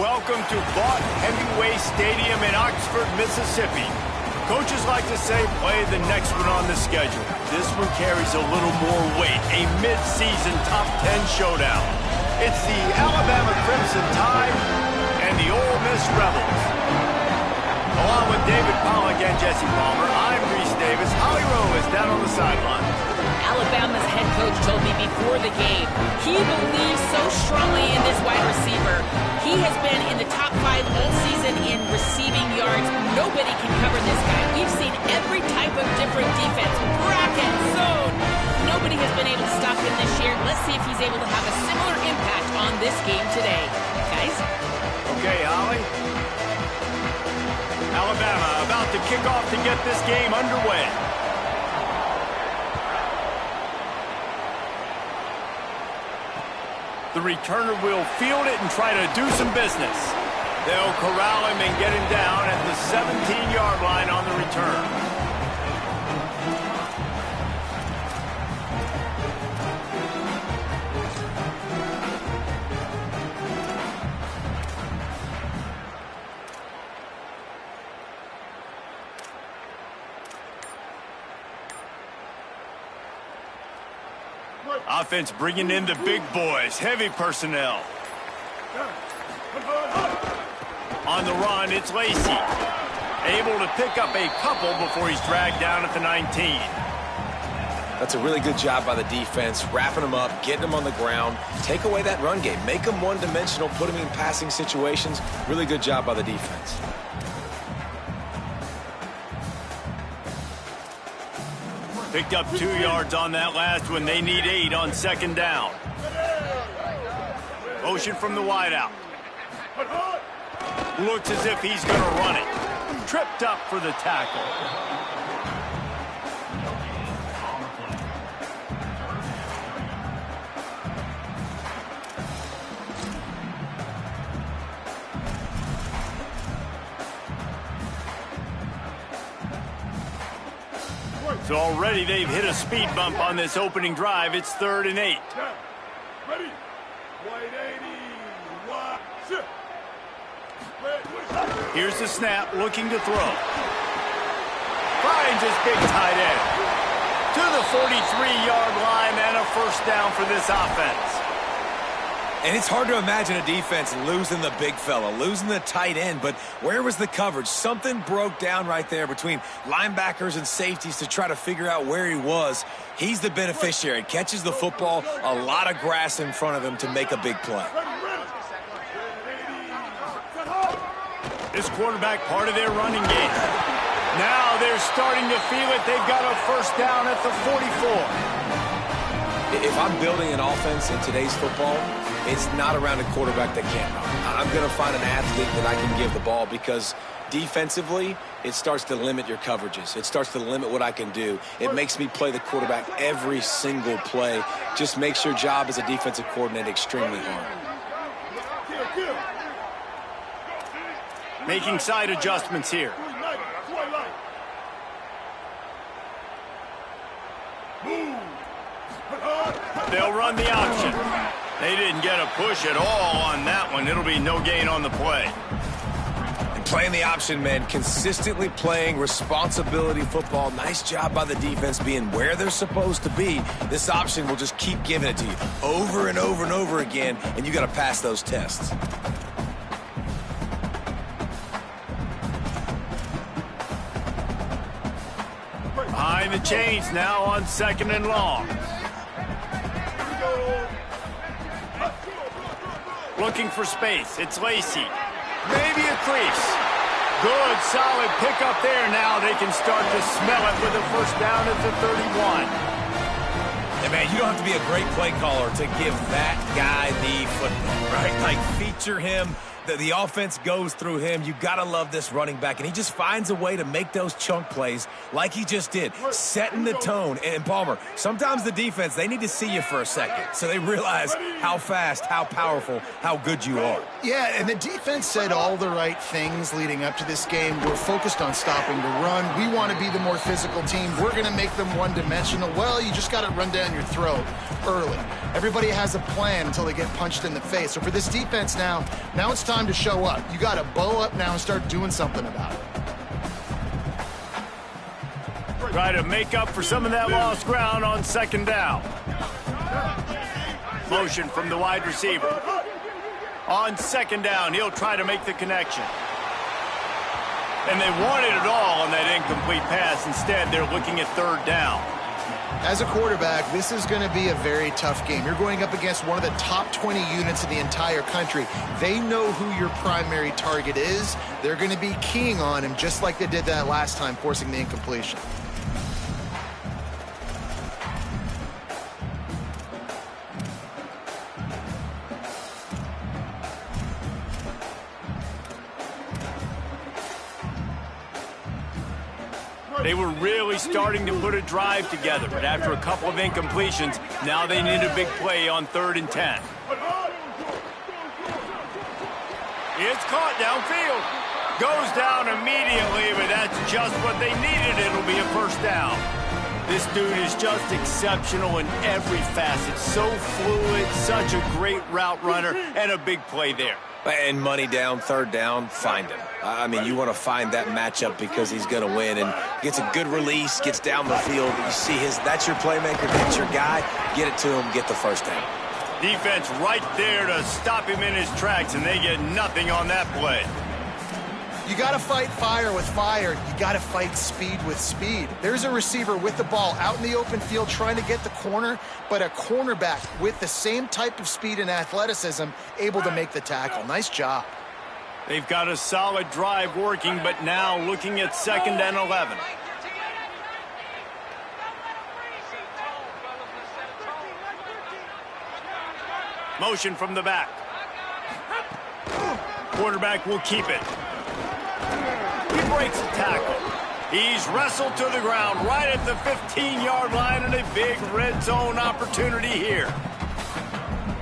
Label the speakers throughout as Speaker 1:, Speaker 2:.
Speaker 1: Welcome to Vaught Hemingway Stadium in Oxford, Mississippi. Coaches like to say, play the next one on the schedule. This one carries a little more weight, a mid-season top 10 showdown. It's the Alabama Crimson Tide and the Ole Miss Rebels. Along with David Pollack and Jesse Palmer, I'm Reese Davis. Holly Rowe is down on the sideline.
Speaker 2: Alabama's head coach told me before the game he believes so strongly in this wide receiver. He has been in the top 5 all season in receiving yards. Nobody can cover this guy. We've seen every type of different defense, bracket, zone. Nobody has been able to stop him this year. Let's see if he's able to have a similar impact on this game today. Guys?
Speaker 1: Okay, Holly. Alabama about to kick off to get this game underway. The returner will field it and try to do some business. They'll corral him and get him down at the 17-yard line on the return. Offense bringing in the big boys, heavy personnel. On the run, it's Lacey. Able to pick up a couple before he's dragged down at the 19.
Speaker 3: That's a really good job by the defense, wrapping them up, getting them on the ground. Take away that run game. Make them one-dimensional, put them in passing situations. Really good job by the defense.
Speaker 1: Picked up 2 yards on that last one. They need 8 on second down. Motion from the wideout. Looks as if he's going to run it. Tripped up for the tackle. So already they've hit a speed bump on this opening drive. It's 3rd and 8.
Speaker 4: Ready. 180.
Speaker 1: Here's the snap, looking to throw. Finds his big tight end. To the 43-yard line and a first down for this offense.
Speaker 3: And it's hard to imagine a defense losing the big fella, losing the tight end, but where was the coverage? Something broke down right there between linebackers and safeties to try to figure out where he was. He's the beneficiary. Catches the football, a lot of grass in front of him to make a big play.
Speaker 1: This quarterback part of their running game. Now they're starting to feel it. They've got a first down at the 44.
Speaker 3: If I'm building an offense in today's football, it's not around a quarterback that can't run. I'm going to find an athlete that I can give the ball because defensively, it starts to limit your coverages. It starts to limit what I can do. It makes me play the quarterback every single play. Just makes your job as a defensive coordinator extremely hard.
Speaker 1: Making side adjustments here. They'll run the option. They didn't get a push at all on that one. It'll be no gain on the play.
Speaker 3: And playing the option, man, consistently playing responsibility football. Nice job by the defense being where they're supposed to be. This option will just keep giving it to you over and over and over again, and you got to pass those tests.
Speaker 1: Behind the chains now on 2nd and long. Looking for space. It's Lacey. Maybe a crease. Good, solid pickup there. Now they can start to smell it with a first down at the 31.
Speaker 3: And man, you don't have to be a great play caller to give that guy the football, right? Like, feature him. The offense goes through him. You got to love this running back. And he just finds a way to make those chunk plays like he just did, setting the tone. And Palmer, sometimes the defense, they need to see you for a second so they realize how fast, how powerful, how good you are.
Speaker 5: Yeah, and the defense said all the right things leading up to this game. We're focused on stopping the run. We want to be the more physical team. We're going to make them one-dimensional. Well, you just got to run down your throat early. Everybody has a plan until they get punched in the face. So for this defense now it's time time to show up. You got to bow up now and start doing something about it.
Speaker 1: Try to make up for some of that lost ground on second down. Motion from the wide receiver. On second down, he'll try to make the connection. And they wanted it all on that incomplete pass. Instead, they're looking at third down.
Speaker 5: As a quarterback, this is going to be a very tough game. You're going up against one of the top 20 units in the entire country. They know who your primary target is. They're going to be keying on him just like they did that last time, forcing the incompletion.
Speaker 1: They were really starting to put a drive together, but after a couple of incompletions, now they need a big play on 3rd and 10. It's caught downfield. Goes down immediately, but that's just what they needed. It'll be a first down. This dude is just exceptional in every facet. So fluid, such a great route runner, and a big play there.
Speaker 3: And money down, third down, find him. I mean, you want to find that matchup because he's going to win and gets a good release, gets down the field. You see that's your playmaker, that's your guy. Get it to him, get the first down.
Speaker 1: Defense right there to stop him in his tracks, and they get nothing on that play.
Speaker 5: You got to fight fire with fire. You got to fight speed with speed. There's a receiver with the ball out in the open field trying to get the corner, but a cornerback with the same type of speed and athleticism able to make the tackle. Nice job.
Speaker 1: They've got a solid drive working, but now looking at 2nd and 11. Motion from the back. Quarterback will keep it. He breaks the tackle. He's wrestled to the ground right at the 15-yard line, and a big red zone opportunity here.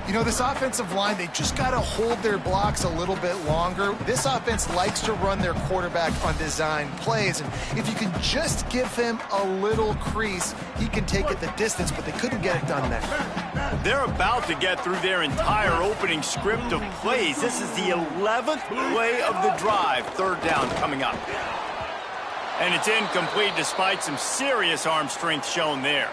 Speaker 5: You know, this offensive line, they just got to hold their blocks a little bit longer. This offense likes to run their quarterback on design plays, and if you can just give him a little crease, he can take it the distance, but they couldn't get it done there.
Speaker 1: They're about to get through their entire opening script of plays. This is the 11th play of the drive, 3rd down coming up. And it's incomplete despite some serious arm strength shown there.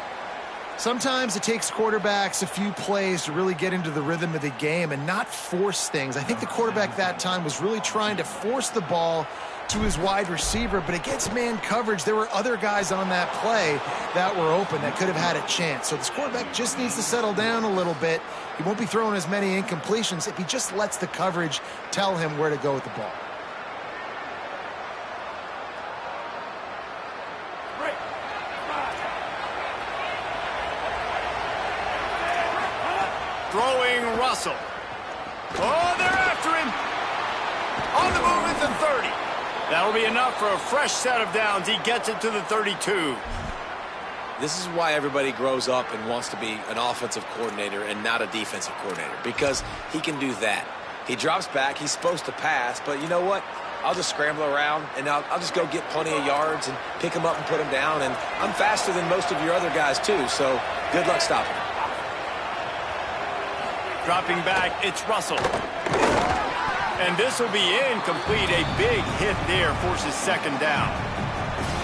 Speaker 5: Sometimes it takes quarterbacks a few plays to really get into the rhythm of the game and not force things. I think the quarterback that time was really trying to force the ball to his wide receiver, but against man coverage, there were other guys on that play that were open that could have had a chance. So this quarterback just needs to settle down a little bit. He won't be throwing as many incompletions if he just lets the coverage tell him where to go with the ball.
Speaker 1: Throwing Russell. Oh, they're after him. On the move at the 30. That'll be enough for a fresh set of downs. He gets it to the 32.
Speaker 3: This is why everybody grows up and wants to be an offensive coordinator and not a defensive coordinator, because he can do that. He drops back. He's supposed to pass, but you know what? I'll just scramble around, and I'll just go get plenty of yards and pick him up and put him down, and I'm faster than most of your other guys, too, so good luck stopping him.
Speaker 1: Dropping back, it's Russell. And this will be incomplete. A big hit there forces 2nd down.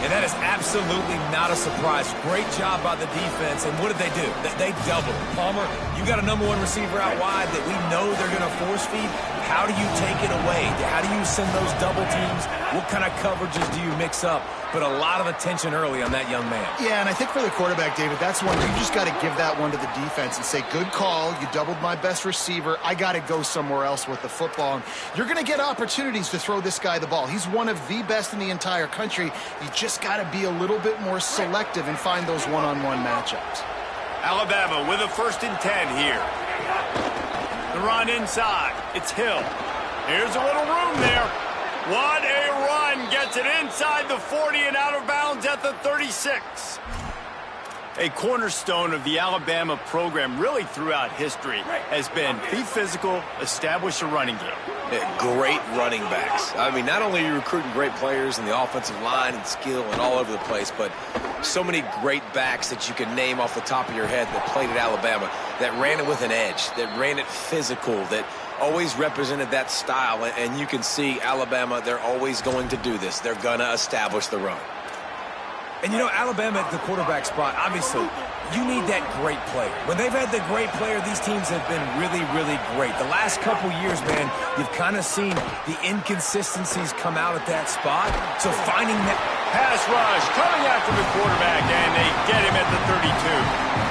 Speaker 3: And that is absolutely not a surprise. Great job by the defense. And what did they do? They doubled. Palmer, you got a #1 receiver out wide that we know they're going to force feed. How do you take it away? How do you send those double teams? What kind of coverages do you mix up? But a lot of attention early on that young man.
Speaker 5: Yeah, and I think for the quarterback, David, that's one you just got to give that one to the defense and say, good call. You doubled my best receiver. I got to go somewhere else with the football. And you're going to get opportunities to throw this guy the ball. He's one of the best in the entire country. You just got to be a little bit more selective and find those one-on-one matchups.
Speaker 1: Alabama with a 1st and 10 here. The run inside. It's Hill. Here's a little room there. What a run. Gets it inside the 40 and out of bounds at the 36. A cornerstone of the Alabama program really throughout history has been be physical, establish a running game.
Speaker 3: Yeah, great running backs. I mean, not only are you recruiting great players in the offensive line and skill and all over the place, but so many great backs that you can name off the top of your head that played at Alabama, that ran it with an edge, that ran it physical, that always represented that style, and you can see Alabama, they're always going to do this. They're going to establish the run. And, you know, Alabama at the quarterback spot, obviously, you need that great player. When they've had the great player, these teams have been really, really great. The last couple years, man, you've kind of seen the inconsistencies come out at that spot. So finding that
Speaker 1: pass rush coming after the quarterback, and they get him at the 32.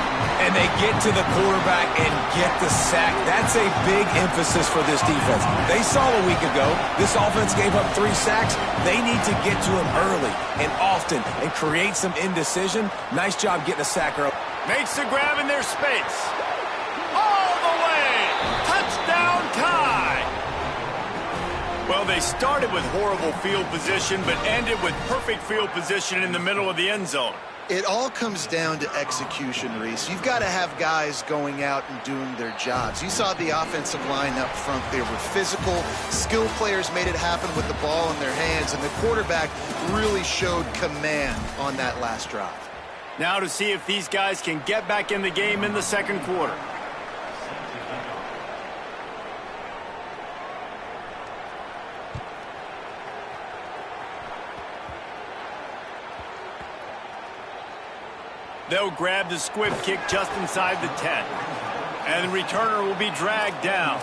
Speaker 3: And they get to the quarterback and get the sack. That's a big emphasis for this defense. They saw a week ago, this offense gave up 3 sacks. They need to get to him early and often and create some indecision. Nice job getting a sack early.
Speaker 1: Makes the grab in their space. All the way. Touchdown tie. Well, they started with horrible field position, but ended with perfect field position in the middle of the end zone.
Speaker 5: It all comes down to execution, Reese. You've got to have guys going out and doing their jobs. You saw the offensive line up front. They were physical. Skill players made it happen with the ball in their hands, and the quarterback really showed command on that last drive.
Speaker 1: Now to see if these guys can get back in the game in the second quarter. They'll grab the squib kick just inside the 10. And the returner will be dragged down.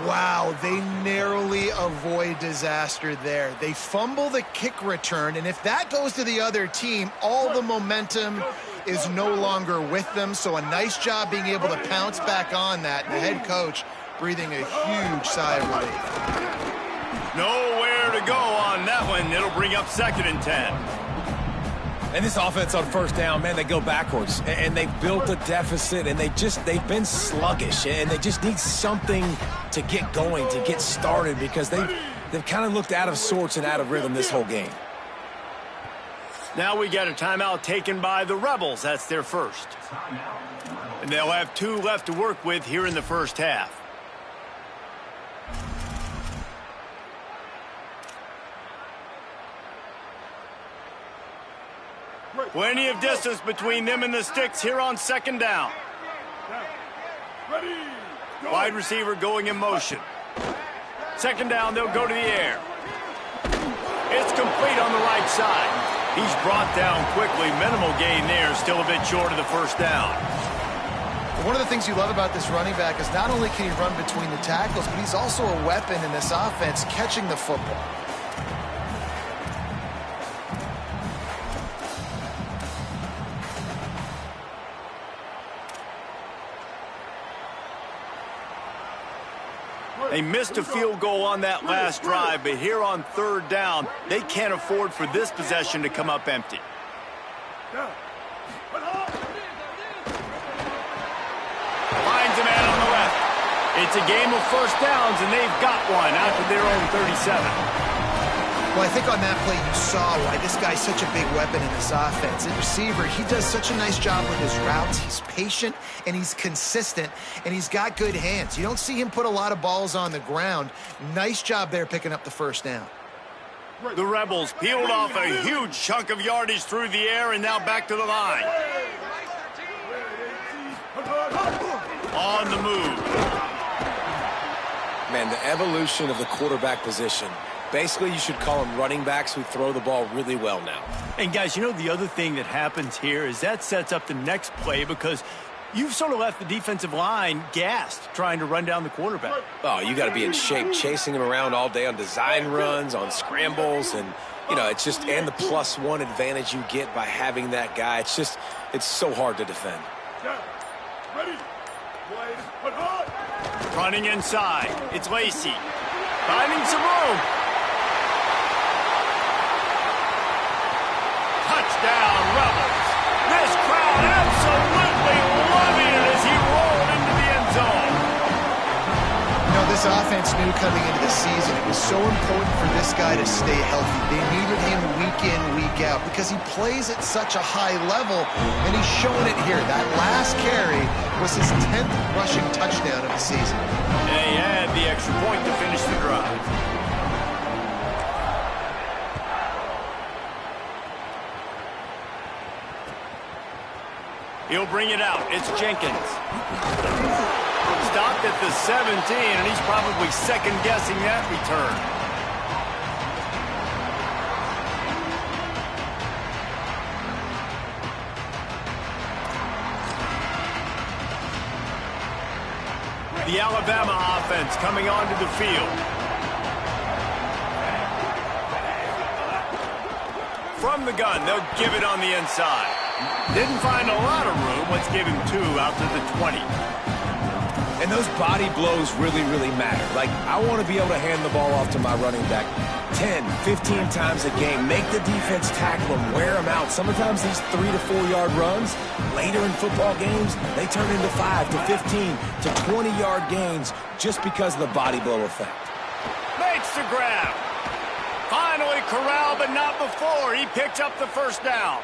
Speaker 5: Wow, they narrowly avoid disaster there. They fumble the kick return, and if that goes to the other team, all the momentum is no longer with them. So a nice job being able to pounce back on that. And the head coach breathing a huge sigh of relief.
Speaker 1: Nowhere to go on that one. It'll bring up 2nd and 10.
Speaker 3: And this offense on first down, man, they go backwards. And they've built a deficit, and they've been sluggish. And they just need something to get going, to get started, because they've kind of looked out of sorts and out of rhythm this whole game.
Speaker 1: Now we got a timeout taken by the Rebels. That's their first. And they'll have 2 left to work with here in the first half. Plenty of distance between them and the sticks here on 2nd down. Wide receiver going in motion. 2nd down, they'll go to the air. It's complete on the right side. He's brought down quickly. Minimal gain there, still a bit short of the first down.
Speaker 5: One of the things you love about this running back is not only can he run between the tackles, but he's also a weapon in this offense catching the football.
Speaker 1: They missed a field goal on that last drive, but here on 3rd down, they can't afford for this possession to come up empty. Finds a man on the left. It's a game of first downs, and they've got one out to their own 37.
Speaker 5: Well, I think on that play you saw why this guy's such a big weapon in this offense. At receiver, he does such a nice job with his routes. He's patient, and he's consistent, and he's got good hands. You don't see him put a lot of balls on the ground. Nice job there picking up the first down.
Speaker 1: The Rebels peeled off a huge chunk of yardage through the air, and now back to the line. On the move.
Speaker 3: Man, the evolution of the quarterback position. Basically, you should call them running backs who throw the ball really well now.
Speaker 1: And, guys, you know the other thing that happens here is that sets up the next play because you've sort of left the defensive line gassed trying to run down the quarterback.
Speaker 3: Oh, you got to be in shape, chasing him around all day on design runs, on scrambles, and, you know, it's just, and the +1 advantage you get by having that guy. It's just, it's so hard to defend.
Speaker 1: Running inside. It's Lacey. Finding some room. Touchdown, Rebels. This crowd absolutely loving it as he rolled into the end zone.
Speaker 5: You know, this offense knew coming into the season it was so important for this guy to stay healthy. They needed him week in, week out because he plays at such a high level, and he's showing it here. That last carry was his 10th rushing touchdown of the season.
Speaker 1: And he had the extra point to finish the drive. He'll bring it out. It's Jenkins. stopped at the 17, and he's probably second-guessing that return. The Alabama offense coming onto the field. From the gun, they'll give it on the inside. Didn't find a lot of room. Let's give him 2 out to the 20.
Speaker 3: And those body blows really, really matter. Like, I want to be able to hand the ball off to my running back 10, 15 times a game. Make the defense tackle him, wear him out. Sometimes these 3 to 4 yard runs, later in football games, they turn into 5 to 15 to 20 yard gains just because of the body blow effect.
Speaker 1: Makes the grab. Finally corralled, but not before. He picked up the first down.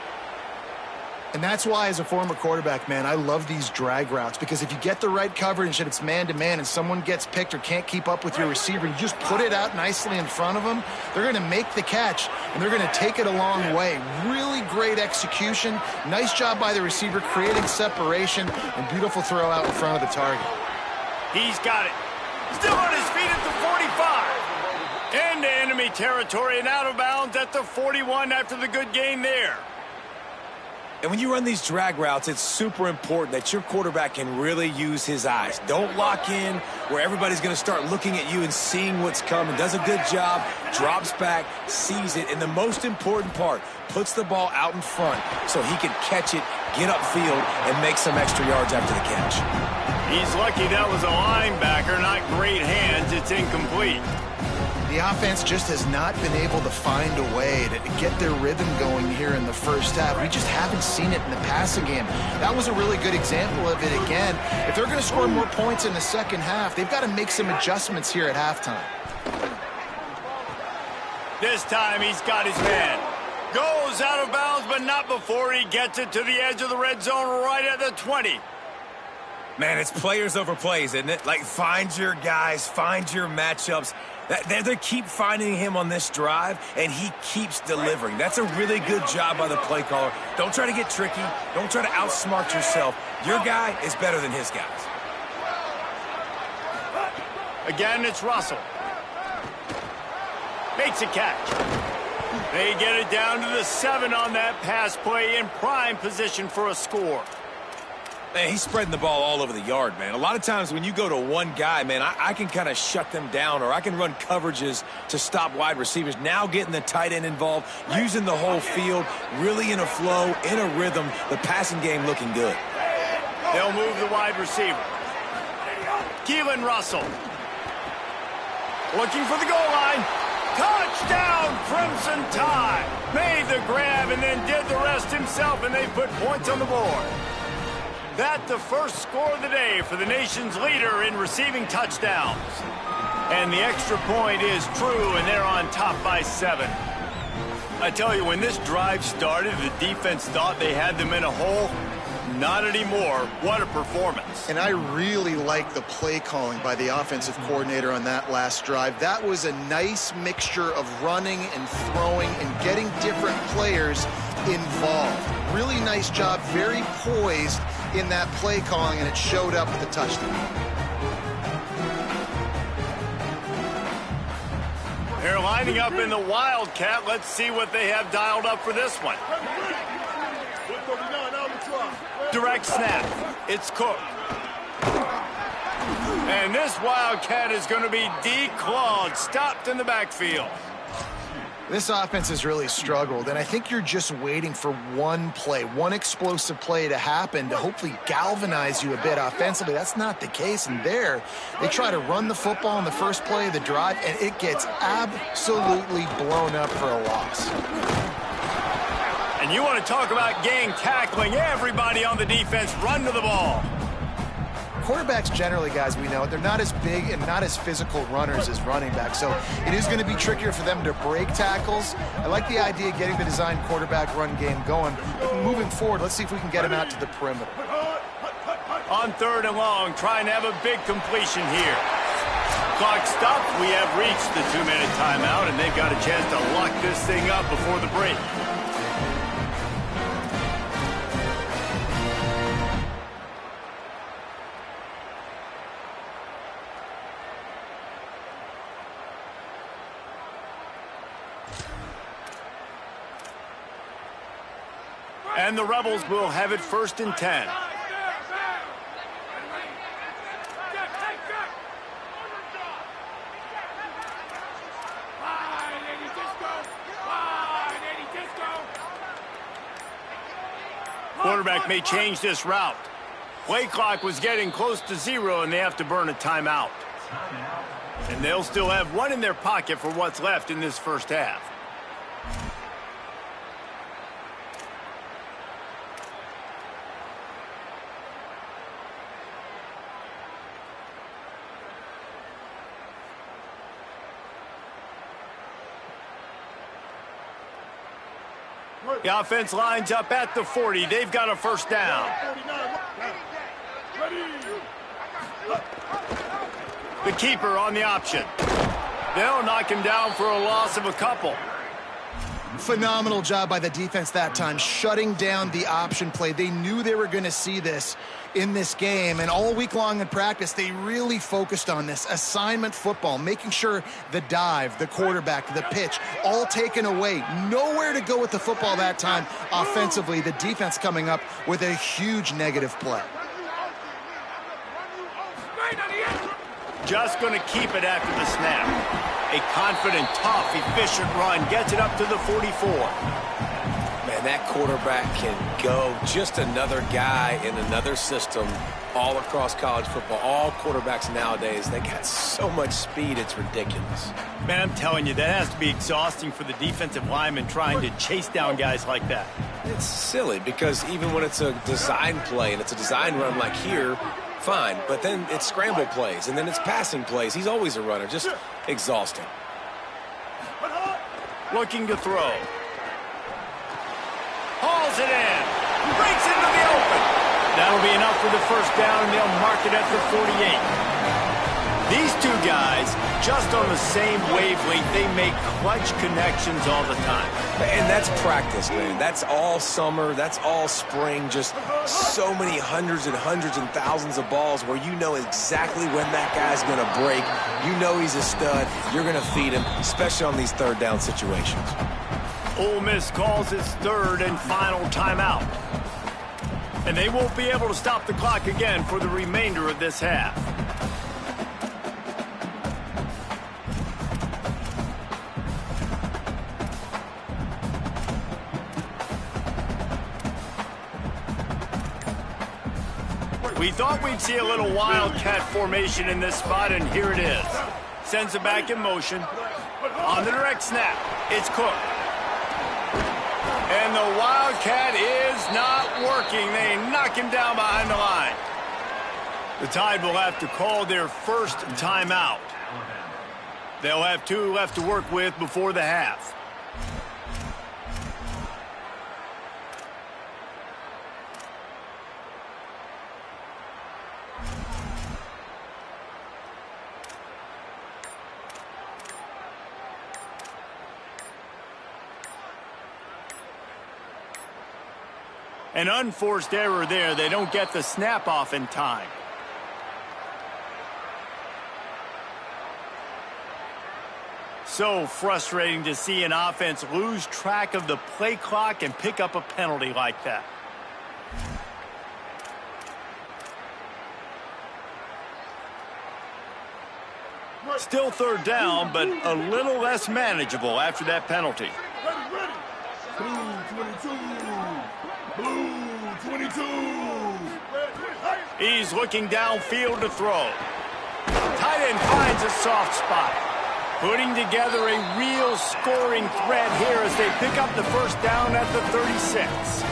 Speaker 5: And that's why, as a former quarterback, man, I love these drag routes, because if you get the right coverage and it's man-to-man and someone gets picked or can't keep up with your receiver, you just put it out nicely in front of them, they're going to make the catch, and they're going to take it a long way. Really great execution. Nice job by the receiver creating separation, and beautiful throw out in front of the target.
Speaker 1: He's got it. Still on his feet at the 45. Into enemy territory and out of bounds at the 41 after the good gain there.
Speaker 3: And when you run these drag routes, it's super important that your quarterback can really use his eyes. Don't lock in where everybody's going to start looking at you and seeing what's coming. Does a good job, drops back, sees it, and the most important part, puts the ball out in front so he can catch it, get upfield, and make some extra yards after the catch.
Speaker 1: He's lucky that was a linebacker, not great hands. It's incomplete.
Speaker 5: The offense just has not been able to find a way to get their rhythm going here in the first half. We just haven't seen it in the passing game. That was a really good example of it again. If they're going to score more points in the second half, they've got to make some adjustments here at halftime.
Speaker 1: This time he's got his man. Goes out of bounds, but not before he gets it to the edge of the red zone right at the 20.
Speaker 3: Man, it's players over plays, isn't it? Like, find your guys, find your matchups. They keep finding him on this drive, and he keeps delivering. That's a really good job by the play caller. Don't try to get tricky. Don't try to outsmart yourself. Your guy is better than his guys.
Speaker 1: Again, it's Russell. Makes a catch. They get it down to the 7 on that pass play, in prime position for a score.
Speaker 3: Man, he's spreading the ball all over the yard, man. A lot of times when you go to one guy, man, I can kind of shut them down, or I can run coverages to stop wide receivers. Now getting the tight end involved, using the whole field, really in a flow, in a rhythm, the passing game looking good.
Speaker 1: They'll move the wide receiver. Keelan Russell. Looking for the goal line. Touchdown, Crimson Tide. Made the grab and then did the rest himself, and they put points on the board. That the first score of the day for the nation's leader in receiving touchdowns. And the extra point is true, and they're on top by 7. I tell you, when this drive started, the defense thought they had them in a hole. Not anymore. What a performance.
Speaker 5: And I really like the play calling by the offensive coordinator on that last drive. That was a nice mixture of running and throwing and getting different players involved. Really nice job, very poised in that play calling, and it showed up with the touchdown.
Speaker 1: They're lining up in the Wildcat. Let's see what they have dialed up for this one. Direct snap. It's Cook. And this Wildcat is going to be declawed, stopped in the backfield.
Speaker 5: This offense has really struggled, and I think you're just waiting for one play, one explosive play to happen to hopefully galvanize you a bit offensively. That's not the case, and there they try to run the football in the first play of the drive, and it gets absolutely blown up for a loss.
Speaker 1: And you want to talk about gang tackling, everybody on the defense run to the ball.
Speaker 5: Quarterbacks generally, guys, we know, they're not as big and not as physical runners as running backs, so it is going to be trickier for them to break tackles. I like the idea of getting the design quarterback run game going. Moving forward, let's see if we can get him out to the perimeter.
Speaker 1: On 3rd and long, trying to have a big completion here. Clock stopped. We have reached the 2-minute timeout, and they've got a chance to lock this thing up before the break. And the Rebels will have it 1st and 10. Quarterback may change this route. Play clock was getting close to 0, and they have to burn a timeout. And they'll still have one in their pocket for what's left in this first half. The offense lines up at the 40. They've got a 1st down. The keeper on the option. They'll knock him down for a loss of a couple.
Speaker 5: Phenomenal job by the defense that time, shutting down the option play. They knew they were going to see this in this game, and all week long in practice, they really focused on this assignment football, making sure the dive, the quarterback, the pitch, all taken away. Nowhere to go with the football that time offensively. The defense coming up with a huge negative play.
Speaker 1: Just going to keep it after the snap. A confident, tough, efficient run gets it up to the 44.
Speaker 3: Man, that quarterback can go. Just another guy in another system all across college football. All quarterbacks nowadays, they got so much speed, it's ridiculous.
Speaker 1: Man, I'm telling you, that has to be exhausting for the defensive lineman trying to chase down guys like that.
Speaker 3: It's silly because even when it's a design play and it's a design run like here, fine, but then it's scramble plays, and then it's passing plays. He's always a runner, just exhausting.
Speaker 1: Looking to throw. Hauls it in. Breaks into the open. That'll be enough for the 1st down, and they'll mark it at the 48. These two guys, just on the same wavelength, they make clutch connections all the time.
Speaker 3: And that's practice, man. That's all summer. That's all spring. Just so many hundreds and thousands of balls where you know exactly when that guy's going to break. You know he's a stud. You're going to feed him, especially on these 3rd down situations.
Speaker 1: Ole Miss calls its 3rd and final timeout. And they won't be able to stop the clock again for the remainder of this half. We thought we'd see a little wildcat formation in this spot, and here it is. Sends it back in motion. On the direct snap, it's Cook. And the wildcat is not working. They knock him down behind the line. The Tide will have to call their 1st timeout. They'll have 2 left to work with before the half. An unforced error there. They don't get the snap off in time. So frustrating to see an offense lose track of the play clock and pick up a penalty like that. Still 3rd down, but a little less manageable after that penalty.
Speaker 4: Blue 22.
Speaker 1: He's looking downfield to throw. Tight end finds a soft spot. Putting together a real scoring threat here as they pick up the 1st down at the 36.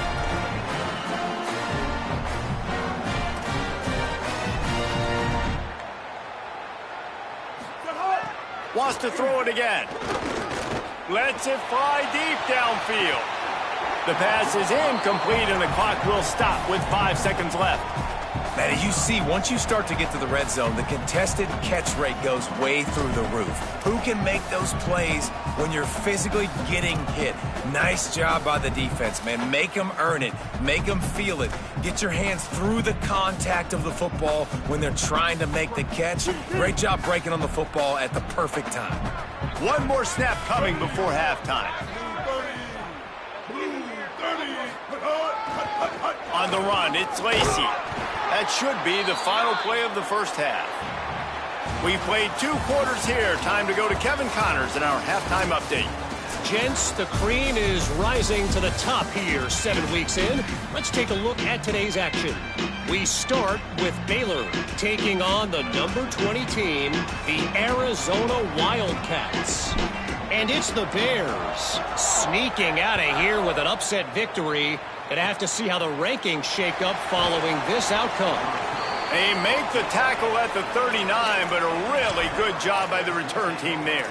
Speaker 1: Wants to throw it again. Lets it fly deep downfield. The pass is incomplete, and the clock will stop with 5 seconds left.
Speaker 3: Man, as you see, once you start to get to the red zone, the contested catch rate goes way through the roof. Who can make those plays when you're physically getting hit? Nice job by the defense, man. Make them earn it. Make them feel it. Get your hands through the contact of the football when they're trying to make the catch. Great job breaking on the football at the perfect time.
Speaker 1: One more snap coming before halftime.
Speaker 4: Blue 30.
Speaker 1: on the run. It's Lacey. That should be the final play of the first half. We played 2 quarters here. Time to go to Kevin Connors in our halftime update.
Speaker 6: Gents, the cream is rising to the top here 7 weeks in. Let's take a look at today's action. We start with Baylor taking on the number 20 team, the Arizona Wildcats. And it's the Bears sneaking out of here with an upset victory. Gonna have to see how the rankings shake up following this outcome.
Speaker 1: They make the tackle at the 39, but a really good job by the return team there.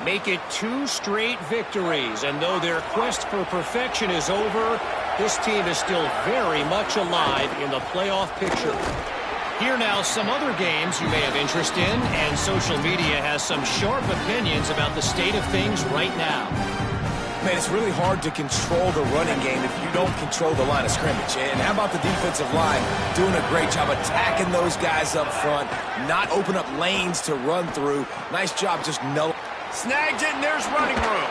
Speaker 6: Make it 2 straight victories, and though their quest for perfection is over, this team is still very much alive in the playoff picture. Here now, some other games you may have interest in, and social media has some sharp opinions about the state of things right now.
Speaker 3: Man, it's really hard to control the running game if you don't control the line of scrimmage. And how about the defensive line doing a great job attacking those guys up front, not open up lanes to run through. Nice job just no.
Speaker 1: Snags it, and there's running room.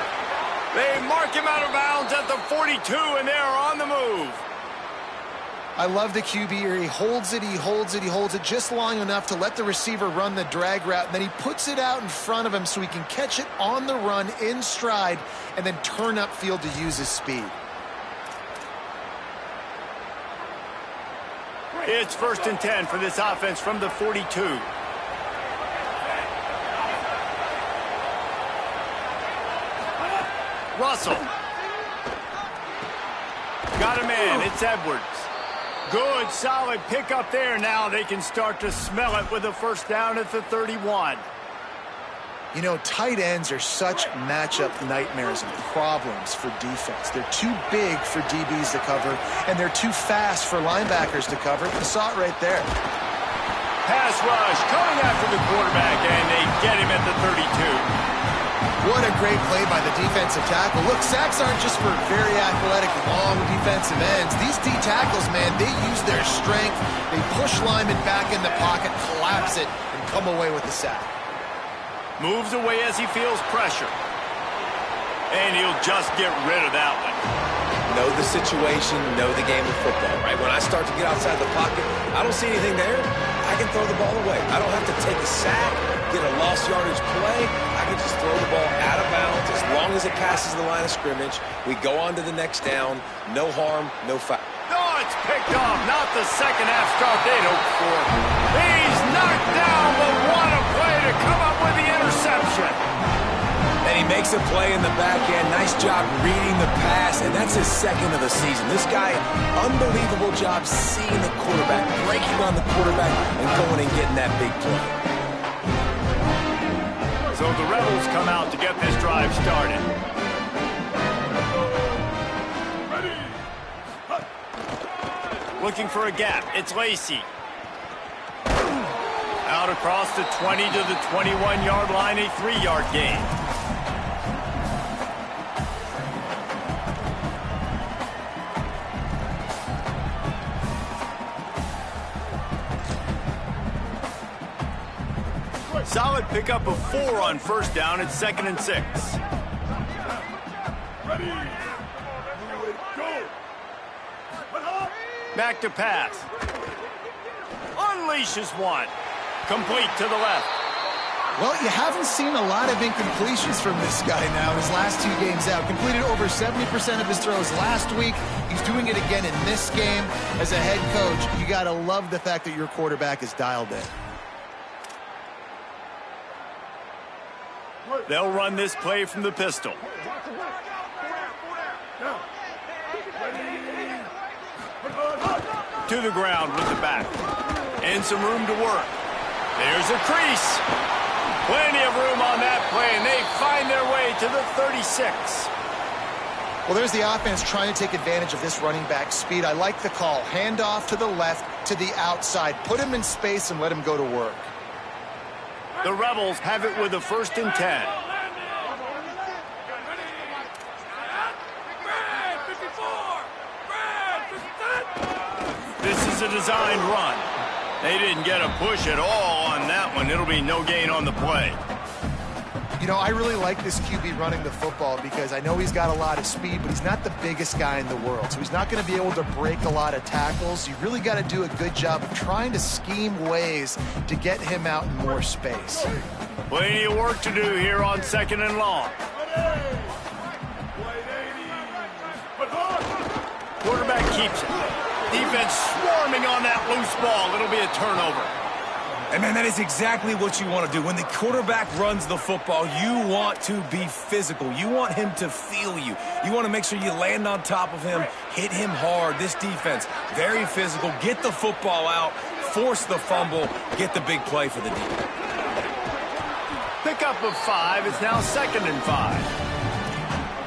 Speaker 1: They mark him out of bounds at the 42, and they're on the move.
Speaker 5: I love the QB here. He holds it, he holds it, he holds it just long enough to let the receiver run the drag route, and then he puts it out in front of him so he can catch it on the run in stride and then turn upfield to use his speed.
Speaker 1: It's 1st and 10 for this offense from the 42. Russell. Got him in. It's Edwards. Good, solid pickup there. Now they can start to smell it with a first down at the 31.
Speaker 5: You know, tight ends are such matchup nightmares and problems for defense. They're too big for DBs to cover, and they're too fast for linebackers to cover. You saw it right there.
Speaker 1: Pass rush coming after the quarterback, and they get him at the 32.
Speaker 5: What a great play by the defensive tackle. Look, sacks aren't just for very athletic, long defensive ends. These D tackles, man, they use their strength. They push linemen back in the pocket, collapse it, and come away with the sack.
Speaker 1: Moves away as he feels pressure. And he'll just get rid of that one.
Speaker 3: Know the situation, know the game of football, right? When I start to get outside the pocket, I don't see anything there. I can throw the ball away. I don't have to take a sack, get a lost yardage play. I can just throw the ball out of bounds as long as it passes the line of scrimmage. We go on to the next down. No harm, no foul.
Speaker 1: Oh, it's picked off. Not the second half start they'd hoped for. He's knocked down, but what a play to come up with the interception.
Speaker 3: And he makes a play in the back end. Nice job reading the pass, and that's his 2nd of the season. This guy, unbelievable job seeing the quarterback, breaking on the quarterback, and going and getting that big play.
Speaker 1: So the Rebels come out to get this drive started. Looking for a gap. It's Lacey. Out across the 20 to the 21-yard line, a 3-yard gain. Solid pickup of 4 on first down. It's 2nd and 6.
Speaker 4: Ready. Go.
Speaker 1: Back to pass. Unleashes one. Complete to the left.
Speaker 5: Well, you haven't seen a lot of incompletions from this guy now in his last 2 games out. Completed over 70% of his throws last week. He's doing it again in this game. As a head coach, you got to love the fact that your quarterback is dialed in.
Speaker 1: They'll run this play from the pistol. To the ground with the back. And some room to work. There's a crease. Plenty of room on that play, and they find their way to the 36.
Speaker 5: Well, there's the offense trying to take advantage of this running back speed. I like the call. Hand off to the left, to the outside. Put him in space and let him go to work.
Speaker 1: The Rebels have it with a 1st and 10. This is a designed run. They didn't get a push at all on that one. It'll be no gain on the play.
Speaker 5: You know, I really like this QB running the football because I know he's got a lot of speed, but he's not the biggest guy in the world. So he's not going to be able to break a lot of tackles. You really got to do a good job of trying to scheme ways to get him out in more space.
Speaker 1: Plenty of work to do here on 2nd and long. Quarterback keeps it. Defense swarming on that loose ball. It'll be a turnover.
Speaker 3: And, man, that is exactly what you want to do. When the quarterback runs the football, you want to be physical. You want him to feel you. You want to make sure you land on top of him, hit him hard. This defense, very physical. Get the football out, force the fumble, get the big play for the defense.
Speaker 1: Pickup of 5. It's now 2nd and 5.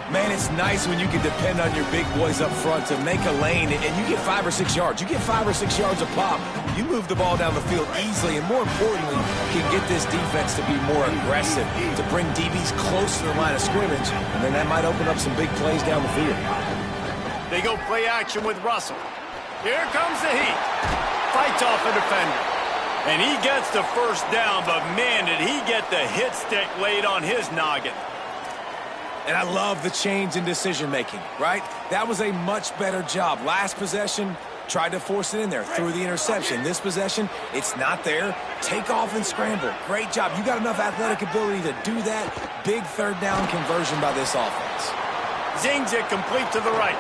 Speaker 3: Man, it's nice when you can depend on your big boys up front to make a lane, and you get 5 or 6 yards. You get 5 or 6 yards a pop. You move the ball down the field easily, and more importantly, can get this defense to be more aggressive, to bring DBs close to the line of scrimmage, and then that might open up some big plays down the field.
Speaker 1: They go play action with Russell. Here comes the heat. Fights off a defender. And he gets the first down, but man, did he get the hit stick laid on his noggin.
Speaker 3: And I love the change in decision-making, right? That was a much better job. Last possession, tried to force it in there, threw the interception. This possession, it's not there. Take off and scramble. Great job. You got enough athletic ability to do that. Big 3rd down conversion by this offense.
Speaker 1: Zings it complete to the right.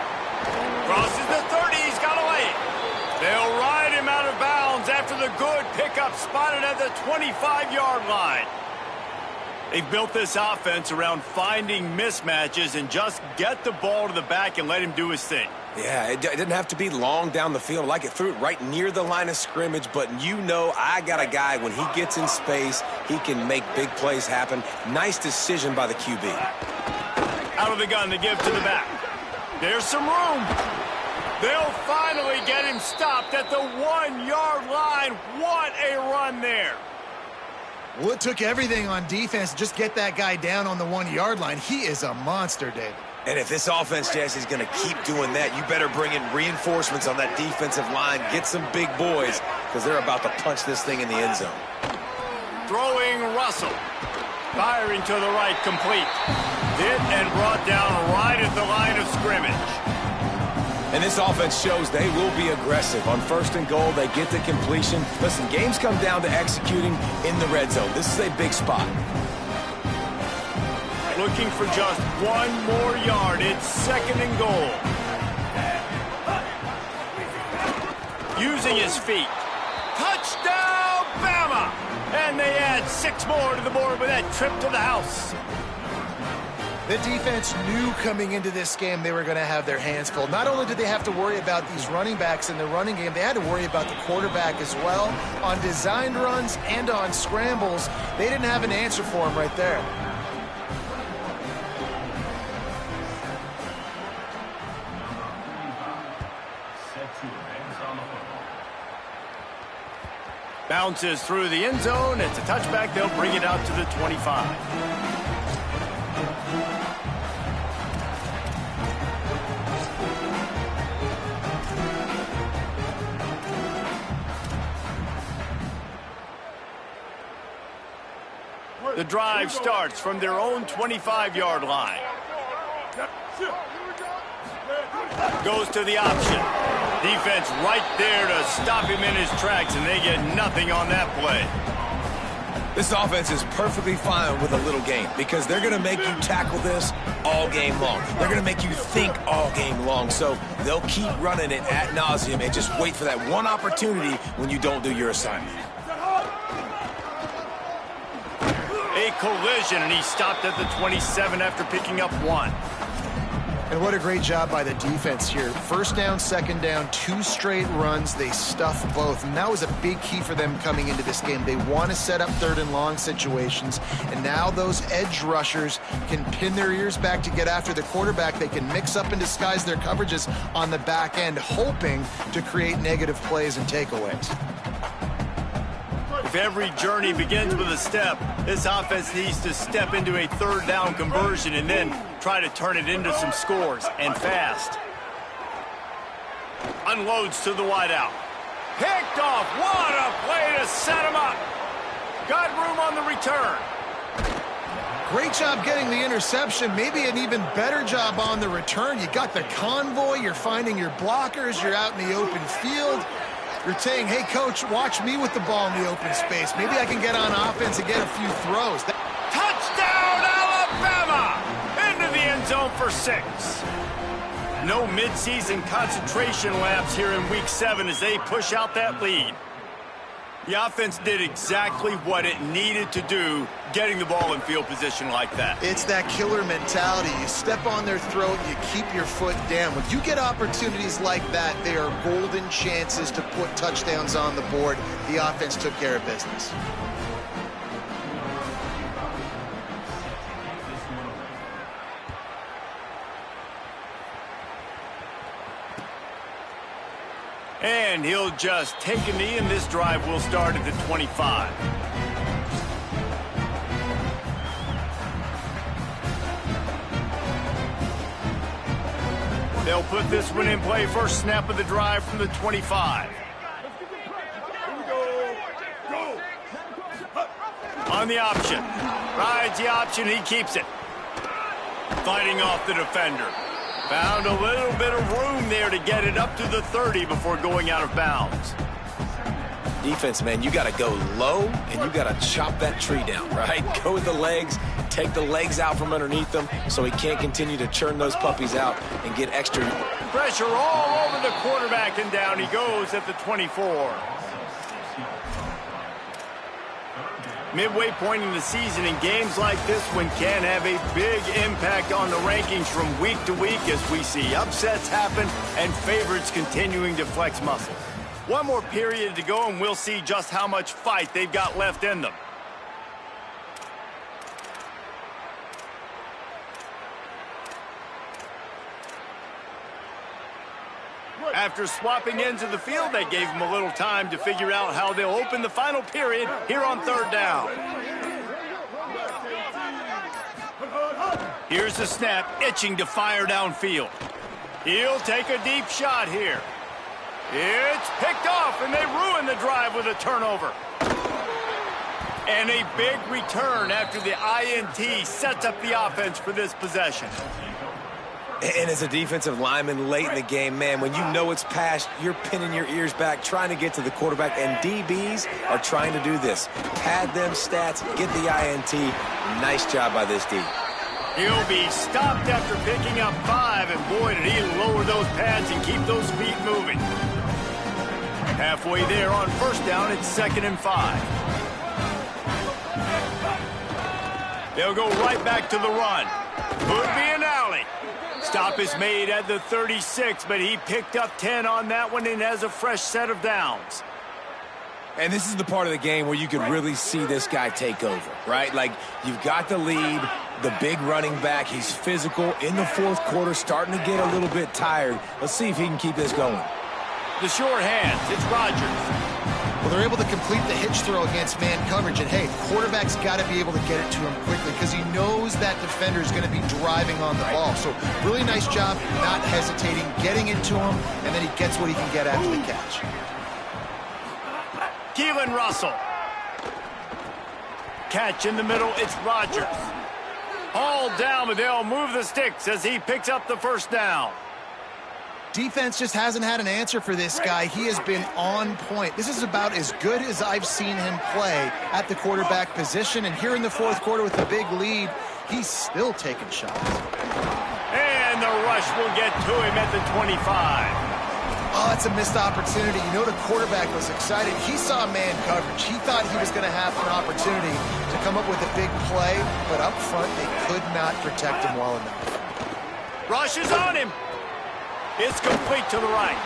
Speaker 1: Crosses the 30. He's got a lane. They'll ride him out of bounds after the good pickup spotted at the 25-yard line. They've built this offense around finding mismatches and just get the ball to the back and let him do his thing.
Speaker 3: Yeah, it didn't have to be long down the field. Like it threw it right near the line of scrimmage, but you know I got a guy, when he gets in space, he can make big plays happen. Nice decision by the QB.
Speaker 1: Out of the gun to give to the back. There's some room. They'll finally get him stopped at the 1-yard line. What a run there.
Speaker 5: Well, it took everything on defense to just get that guy down on the 1-yard line. He is a monster, Dave.
Speaker 3: And if this offense, Jesse, is going to keep doing that, you better bring in reinforcements on that defensive line. Get some big boys, because they're about to punch this thing in the end zone.
Speaker 1: Throwing Russell. Firing to the right, complete. Hit and brought down right at the line of scrimmage.
Speaker 3: And this offense shows they will be aggressive. On 1st and goal, they get the completion. Listen, games come down to executing in the red zone. This is a big spot.
Speaker 1: Looking for just 1 more yard. It's 2nd and goal. Using his feet. Touchdown, Bama! And they add 6 more to the board with that trip to the house.
Speaker 5: The defense knew coming into this game they were going to have their hands full. Not only did they have to worry about these running backs in the running game, they had to worry about the quarterback as well. On designed runs and on scrambles, they didn't have an answer for him right there.
Speaker 1: Bounces through the end zone. It's a touchback. They'll bring it out to the 25. The drive starts from their own 25-yard line. Goes to the option. Defense right there to stop him in his tracks, and they get nothing on that play.
Speaker 3: This offense is perfectly fine with a little game because they're going to make you tackle this all game long. They're going to make you think all game long, so they'll keep running it ad nauseum and just wait for that one opportunity when you don't do your assignment.
Speaker 1: A collision, and he stopped at the 27 after picking up 1.
Speaker 5: And what a great job by the defense here. 1st down, 2nd down, 2 straight runs. They stuff both, and that was a big key for them coming into this game. They want to set up 3rd and long situations, and now those edge rushers can pin their ears back to get after the quarterback. They can mix up and disguise their coverages on the back end, hoping to create negative plays and takeaways.
Speaker 1: If every journey begins with a step, this offense needs to step into a 3rd down conversion and then try to turn it into some scores, and fast. Unloads to the wideout. Picked off. What a play to set him up. Got room on the return.
Speaker 5: Great job getting the interception, maybe an even better job on the return. You got the convoy, you're finding your blockers, you're out in the open field. You're saying, hey, coach, watch me with the ball in the open space. Maybe I can get on offense and get a few throws.
Speaker 1: Touchdown, Alabama! Into the end zone for 6. No midseason concentration laps here in Week 7 as they push out that lead. The offense did exactly what it needed to do, getting the ball in field position like that.
Speaker 5: It's that killer mentality. You step on their throat, you keep your foot down. When you get opportunities like that, they are golden chances to put touchdowns on the board. The offense took care of business.
Speaker 1: And he'll just take a knee, and this drive will start at the 25. They'll put this one in play. First snap of the drive from the 25. On the option. Rides the option. He keeps it. Fighting off the defender. Found a little bit of room there to get it up to the 30 before going out of bounds.
Speaker 3: Defense, man, you got to go low, and you got to chop that tree down, right? Go with the legs, take the legs out from underneath them so he can't continue to churn those puppies out and get extra.
Speaker 1: Pressure all over the quarterback, and down he goes at the 24. Midway point in the season, and games like this one can have a big impact on the rankings from week to week as we see upsets happen and favorites continuing to flex muscle. One more period to go, and we'll see just how much fight they've got left in them. After swapping ends of the field, they gave them a little time to figure out how they'll open the final period here on 3rd down. Here's the snap, itching to fire downfield. He'll take a deep shot here. It's picked off, and they ruin the drive with a turnover. And a big return after the INT sets up the offense for this possession.
Speaker 3: And as a defensive lineman late in the game, man, when you know it's past, you're pinning your ears back, trying to get to the quarterback, and DBs are trying to do this. Pad them stats, get the INT. Nice job by this D.
Speaker 1: He'll be stopped after picking up 5, and boy, did he lower those pads and keep those feet moving. Halfway there on 1st down, it's 2nd and 5. They'll go right back to the run. Could be an alley. Stop is made at the 36, but he picked up 10 on that one and has a fresh set of downs.
Speaker 3: And this is the part of the game where you could really see this guy take over, right? Like, you've got the lead, the big running back. He's physical in the 4th quarter, starting to get a little bit tired. Let's see if he can keep this going.
Speaker 1: The short hands, it's Rodgers.
Speaker 5: Well, they're able to complete the hitch throw against man coverage, and hey, quarterback's got to be able to get it to him quickly because he knows that defender is going to be driving on the ball. So really nice job not hesitating, getting it to him, and then he gets what he can get after the catch.
Speaker 1: Keelan Russell. Catch in the middle, it's Rodgers. Hauled down, but they'll move the sticks as he picks up the 1st down.
Speaker 5: Defense just hasn't had an answer for this guy. He has been on point. This is about as good as I've seen him play at the quarterback position. And here in the 4th quarter with a big lead, he's still taking shots.
Speaker 1: And the rush will get to him at the 25.
Speaker 5: Oh, it's a missed opportunity. You know the quarterback was excited. He saw man coverage. He thought he was going to have an opportunity to come up with a big play. But up front, they could not protect him well enough.
Speaker 1: Rush is on him. It's complete to the right,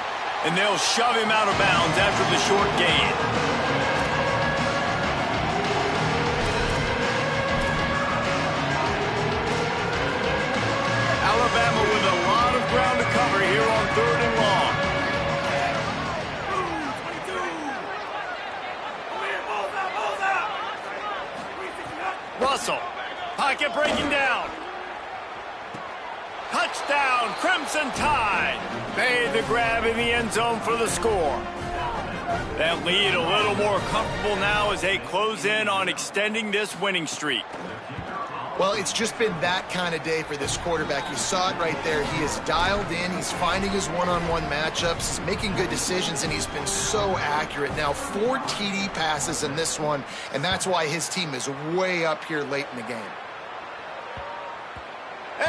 Speaker 1: and they'll shove him out of bounds after the short gain. Alabama with a lot of ground to cover here on 3rd and long. Russell, pocket breaking down. Touchdown, Crimson Tide. Made the grab in the end zone for the score. That lead a little more comfortable now as they close in on extending this winning streak.
Speaker 5: Well, it's just been that kind of day for this quarterback. You saw it right there. He is dialed in. He's finding his one-on-one matchups. He's making good decisions, and he's been so accurate. Now, 4 TD passes in this one, and that's why his team is way up here late in the game.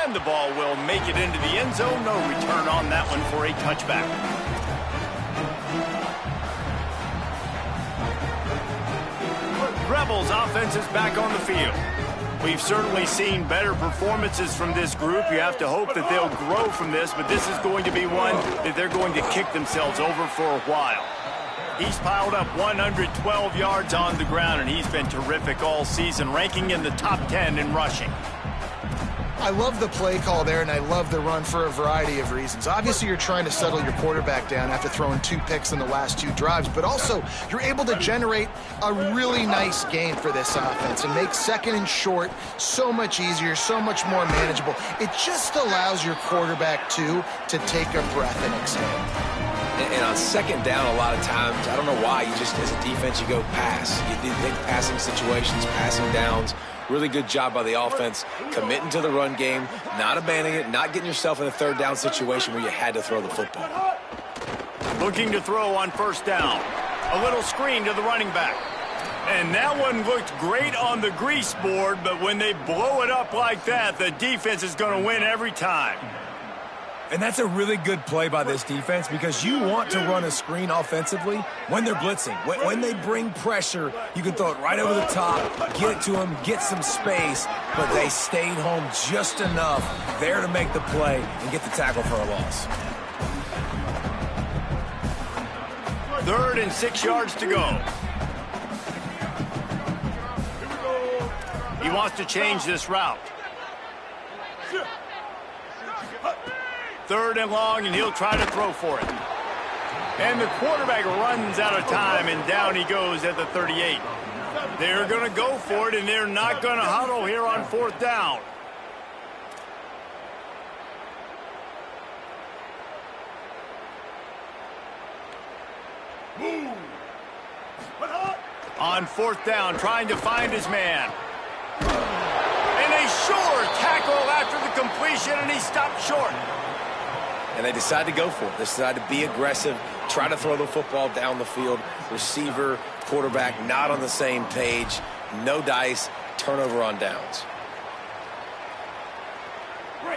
Speaker 1: And the ball will make it into the end zone. No return on that one for a touchback. Rebels offense is back on the field. We've certainly seen better performances from this group. You have to hope that they'll grow from this, but this is going to be one that they're going to kick themselves over for a while. He's piled up 112 yards on the ground, and he's been terrific all season, ranking in the top 10 in rushing.
Speaker 5: I love the play call there, and I love the run for a variety of reasons. Obviously, you're trying to settle your quarterback down after throwing 2 picks in the last 2 drives, but also you're able to generate a really nice game for this offense and make second and short so much easier, so much more manageable. It just allows your quarterback, too, to take a breath and exhale.
Speaker 3: And on second down, a lot of times, I don't know why, you just, as a defense, you go pass. You do big passing situations, passing downs. Really good job by the offense, committing to the run game, not abandoning it, not getting yourself in a third down situation where you had to throw the football.
Speaker 1: Looking to throw on first down. A little screen to the running back. And that one looked great on the grease board, but when they blow it up like that, the defense is going to win every time.
Speaker 3: And that's a really good play by this defense because you want to run a screen offensively when they're blitzing. When they bring pressure, you can throw it right over the top, get it to them, get some space, but they stayed home just enough there to make the play and get the tackle for a loss.
Speaker 1: 3rd and 6 yards to go. He wants to change this route. 3rd and long, and he'll try to throw for it. And the quarterback runs out of time, and down he goes at the 38. They're going to go for it, and they're not going to huddle here on 4th down.
Speaker 4: Move.
Speaker 1: On 4th down, trying to find his man. And a sure tackle after the completion, and he stopped short.
Speaker 3: And they decide to go for it. They decide to be aggressive, try to throw the football down the field. Receiver, quarterback, not on the same page. No dice, turnover on downs.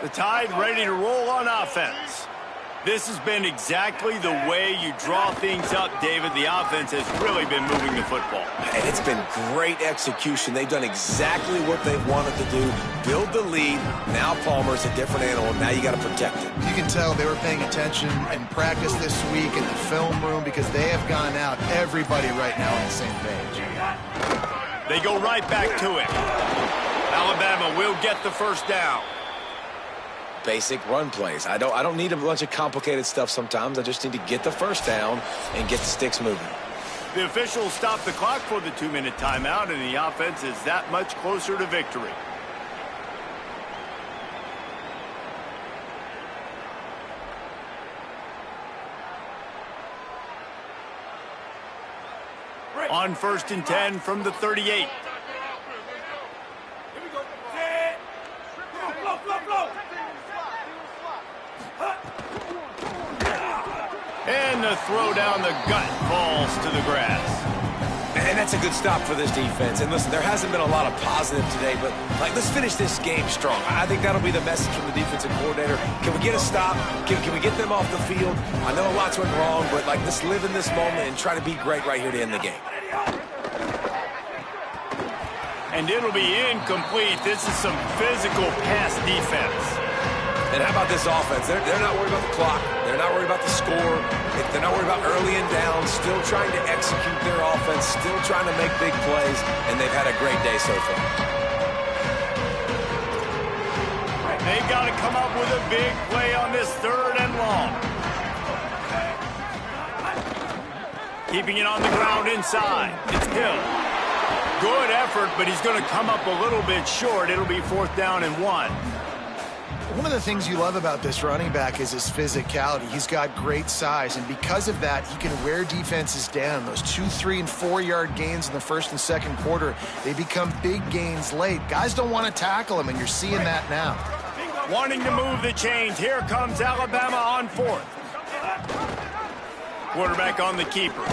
Speaker 1: The Tide ready to roll on offense. This has been exactly the way you draw things up, David. The offense has really been moving the football.
Speaker 3: And it's been great execution. They've done exactly what they've wanted to do. Build the lead. Now Palmer's a different animal. Now you got to protect it.
Speaker 5: You can tell they were paying attention in practice this week in the film room because they have gone out, everybody right now on the same page.
Speaker 1: They go right back to it. Alabama will get the first down.
Speaker 3: Basic run plays. I don't need a bunch of complicated stuff sometimes. I just need to get the first down and get the sticks moving.
Speaker 1: The officials stop the clock for the 2-minute timeout, and the offense is that much closer to victory. On 1st and 10 from the 38. And the throw down the gut falls to the grass.
Speaker 3: And that's a good stop for this defense. And listen, there hasn't been a lot of positive today, but let's finish this game strong. I think that'll be the message from the defensive coordinator. Can we get a stop? Can we get them off the field? I know lots went wrong, but let's live in this moment and try to be great right here to end the game.
Speaker 1: And it'll be incomplete. This is some physical pass defense.
Speaker 3: And how about this offense? They're not worried about the clock. They're not worried about the score. They're not worried about early and down. Still trying to execute their offense. Still trying to make big plays. And they've had a great day so far.
Speaker 1: They've got to come up with a big play on this 3rd and long. Keeping it on the ground inside. It's Hill. Good effort, but he's going to come up a little bit short. It'll be 4th down and 1.
Speaker 5: One of the things you love about this running back is his physicality. He's got great size, and because of that, he can wear defenses down. Those 2, 3, and 4-yard gains in the first and second quarter, they become big gains late. Guys don't want to tackle him, and you're seeing that now.
Speaker 1: Wanting to move the chains. Here comes Alabama on 4th. Quarterback on the keeper.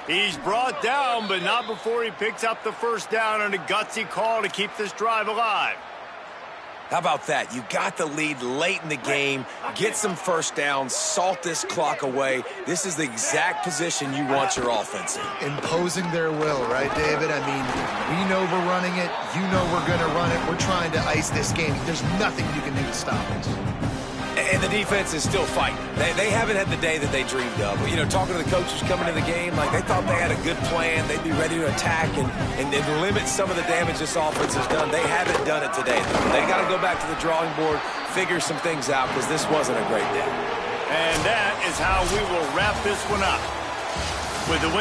Speaker 1: He's brought down, but not before he picks up the first down on a gutsy call to keep this drive alive.
Speaker 3: How about that? You got the lead late in the game, get some first downs, salt this clock away. This is the exact position you want your offense in.
Speaker 5: Imposing their will, right, David? I mean, we know we're running it. You know we're going to run it. We're trying to ice this game. There's nothing you can do to stop us.
Speaker 3: And the defense is still fighting. They haven't had the day that they dreamed of. You know, talking to the coaches coming into the game, like they thought they had a good plan. They'd be ready to attack and limit some of the damage this offense has done. They haven't done it today. They got to go back to the drawing board, figure some things out, because this wasn't a great day.
Speaker 1: And that is how we will wrap this one up. With the win.